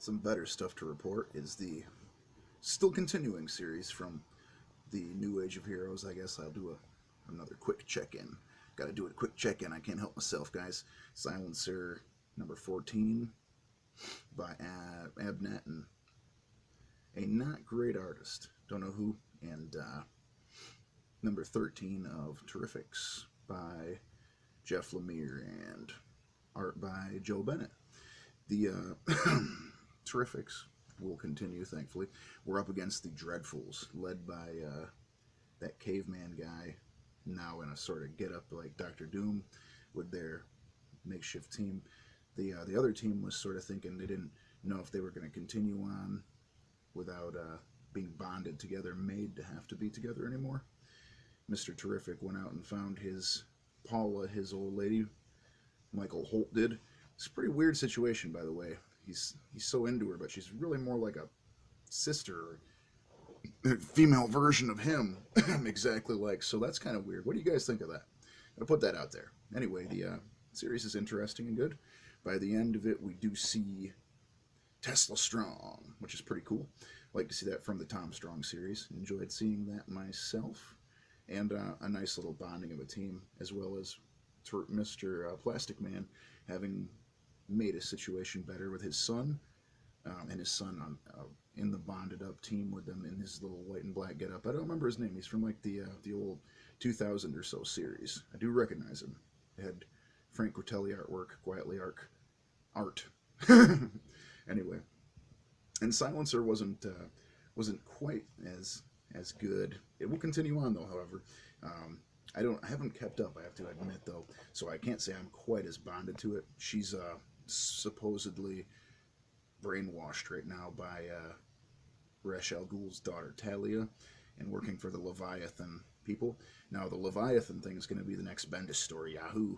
Some better stuff to report is the still continuing series from the New Age of Heroes. I guess I'll do another quick check-in. Got to do a quick check-in. I can't help myself, guys. Silencer number 14 by Abnett and a not great artist. Don't know who. And number 13 of Terrifics by Jeff Lemire and art by Joe Bennett. The Terrifics will continue, thankfully. We're up against the Dreadfuls, led by that caveman guy, now in a sort of get-up like Doctor Doom with their makeshift team. The other team was sort of thinking they didn't know if they were going to continue on without being bonded together, made to have to be together anymore. Mr. Terrific went out and found his Paula, his old lady. Michael Holt did. It's a pretty weird situation, by the way. He's so into her, but she's really more like a sister, or female version of him, exactly like. So that's kind of weird. What do you guys think of that? I'll put that out there. Anyway, the series is interesting and good. By the end of it, we do see Tesla Strong, which is pretty cool. I like to see that from the Tom Strong series. Enjoyed seeing that myself. And a nice little bonding of a team, as well as Mr. Plastic Man having made his situation better with his son, and his son on in the bonded up team with them in his little white and black getup. I don't remember his name. He's from like the old 2000 or so series. I do recognize him. It had Frank Cortelli artwork, quietly art. Anyway, and Silencer wasn't quite as good. It will continue on though. However, I haven't kept up. I have to admit though, so I can't say I'm quite as bonded to it. She's supposedly brainwashed right now by Ra's al Ghul's daughter Talia, and working for the Leviathan people. Now the Leviathan thing is going to be the next Bendis story. Yahoo!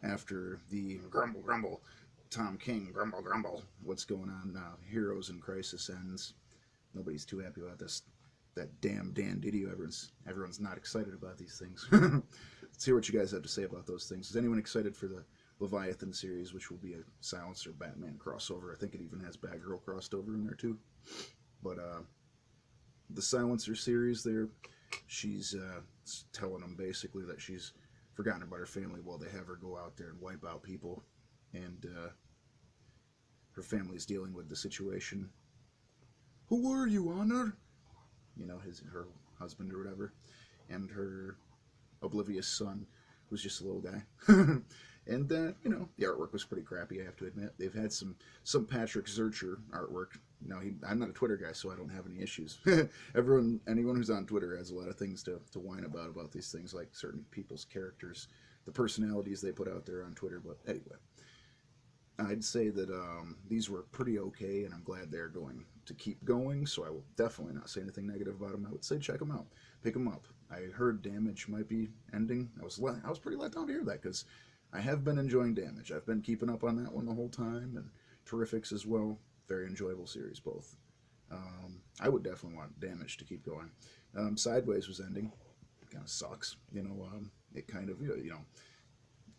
After the grumble, Tom King grumble. What's going on now? Heroes in Crisis ends. Nobody's too happy about this. That damn Dan Didio. Everyone's not excited about these things. Let's hear what you guys have to say about those things. Is anyone excited for the Leviathan series, which will be a Silencer Batman crossover? I think it even has Batgirl crossed over in there too. But the Silencer series there, she's telling them basically that she's forgotten about her family while they have her go out there and wipe out people. And her family's dealing with the situation. Who are you, Honor? You know, her husband or whatever, and her oblivious son, who's just a little guy. And you know, the artwork was pretty crappy, I have to admit. They've had some Patrick Zurcher artwork. Now, I'm not a Twitter guy, so I don't have any issues. Anyone who's on Twitter has a lot of things to whine about these things, like certain people's characters, the personalities they put out there on Twitter. But anyway, I'd say that these were pretty okay, and I'm glad they're going to keep going, so I will definitely not say anything negative about them. I would say check them out. Pick them up. I heard Damage might be ending. I was pretty let down to hear that, because I have been enjoying Damage. I've been keeping up on that one the whole time, and Terrifics as well. Very enjoyable series, both. I would definitely want Damage to keep going. Sideways was ending. It kind of sucks. You know, it kind of, you know,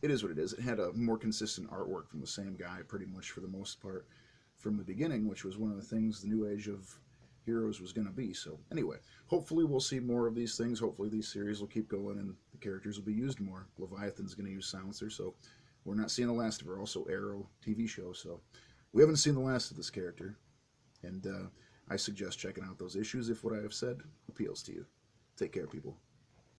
it is what it is. It had a more consistent artwork from the same guy pretty much for the most part from the beginning, which was one of the things the New Age of Heroes was going to be. So anyway, hopefully we'll see more of these things. Hopefully these series will keep going and the characters will be used more. Leviathan's going to use Silencer, so we're not seeing the last of her. Also Arrow TV show, so we haven't seen the last of this character. And I suggest checking out those issues if what I have said appeals to you. Take care, people.